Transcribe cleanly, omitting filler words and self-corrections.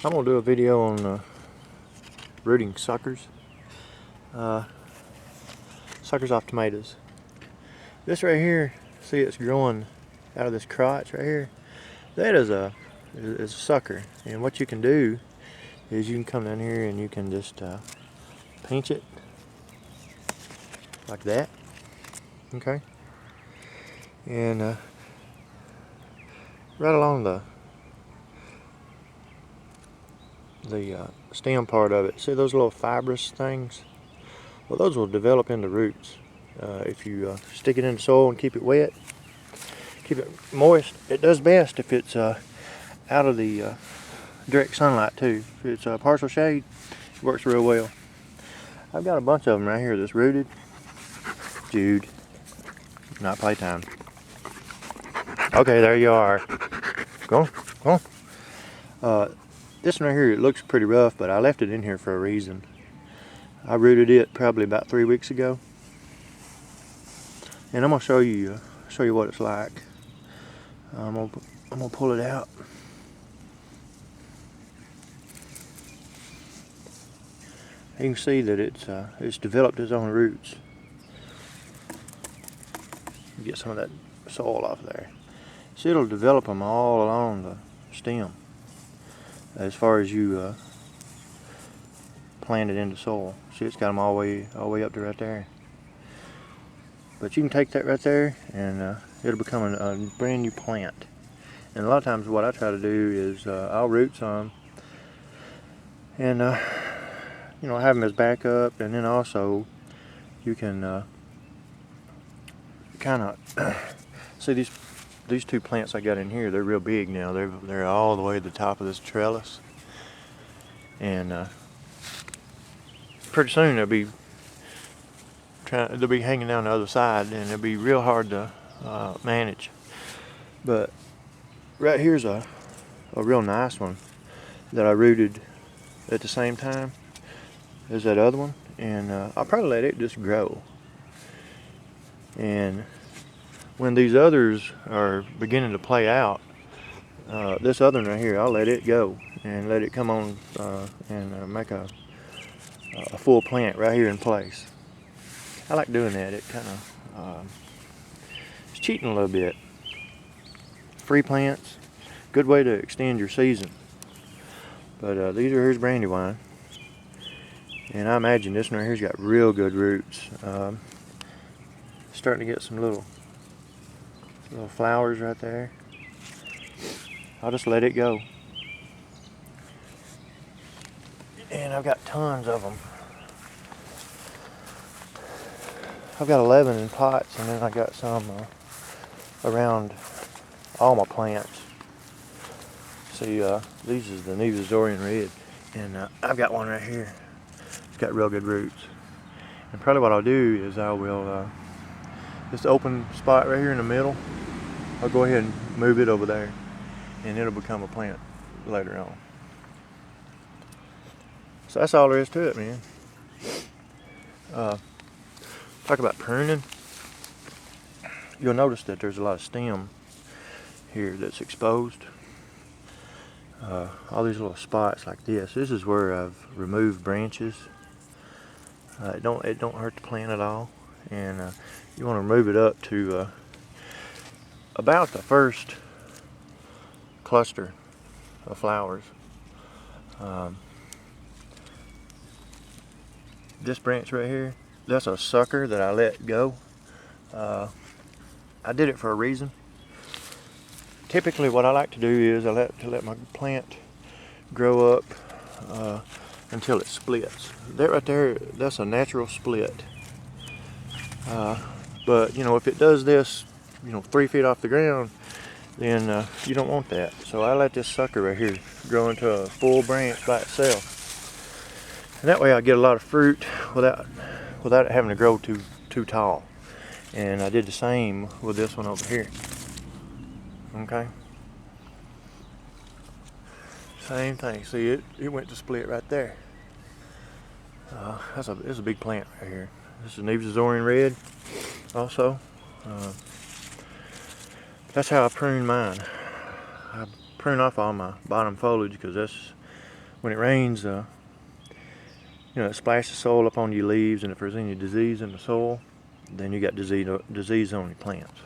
I'm going to do a video on rooting suckers. Suckers off tomatoes. This right here, see it's growing out of this crotch right here. That is a sucker. And what you can do is you can come down here and you can just pinch it like that. Okay. And right along the stem part of it, see those little fibrous things? Well, those will develop into roots if you stick it in the soil and keep it wet, keep it moist. It does best if it's out of the direct sunlight too. If it's partial shade, it works real well. I've got a bunch of them right here that's rooted. Jude, not playtime. Okay, there you are. Go on. This one right here, it looks pretty rough, but I left it in here for a reason. I rooted it probably about 3 weeks ago, and I'm gonna show you what it's like. I'm gonna pull it out. You can see that it's developed its own roots. Get some of that soil off there. See, it'll develop them all along the stem as far as you plant it into soil. See, it's got them all the way up to right there. But you can take that right there and it'll become a brand new plant. And a lot of times what I try to do is I'll root some and you know, have them as backup, and then also you can kind of see these two plants I got in here. They're real big now. They're all the way to the top of this trellis, and pretty soon they'll be hanging down the other side, and it'll be real hard to manage. But right here's a real nice one that I rooted at the same time as that other one, and I'll probably let it just grow. And when these others are beginning to play out, this other one right here, I'll let it go and let it come on and make a full plant right here in place. I like doing that. It kind of it's cheating a little bit. Free plants, good way to extend your season. But these are here's Brandywine, and I imagine this one right here's got real good roots. Starting to get some little flowers right there. I'll just let it go. And I've got tons of them. I've got 11 in pots, and then I got some around all my plants. See, these is the Nevasorian Red, and I've got one right here. It's got real good roots. And probably what I'll do is I will this open spot right here in the middle, I'll go ahead and move it over there, and it'll become a plant later on. So that's all there is to it, man. Talk about pruning. You'll notice that there's a lot of stem here that's exposed. All these little spots like this. This is where I've removed branches. It don't hurt the plant at all, and you want to remove it up to about the first cluster of flowers. This branch right here, that's a sucker that I let go. I did it for a reason. Typically what I like to do is I let my plant grow up until it splits. That right there, that's a natural split. But you know, if it does this, you know, 3 feet off the ground, then you don't want that. So I let this sucker right here grow into a full branch by itself, and that way I get a lot of fruit without it having to grow too tall. And I did the same with this one over here. Okay, same thing. See, it went to split right there. This is a big plant right here. This is Nevasorian Red also. That's how I prune mine. I prune off all my bottom foliage because when it rains, you know, it splashes soil up on your leaves, and if there's any disease in the soil, then you got disease on your plants.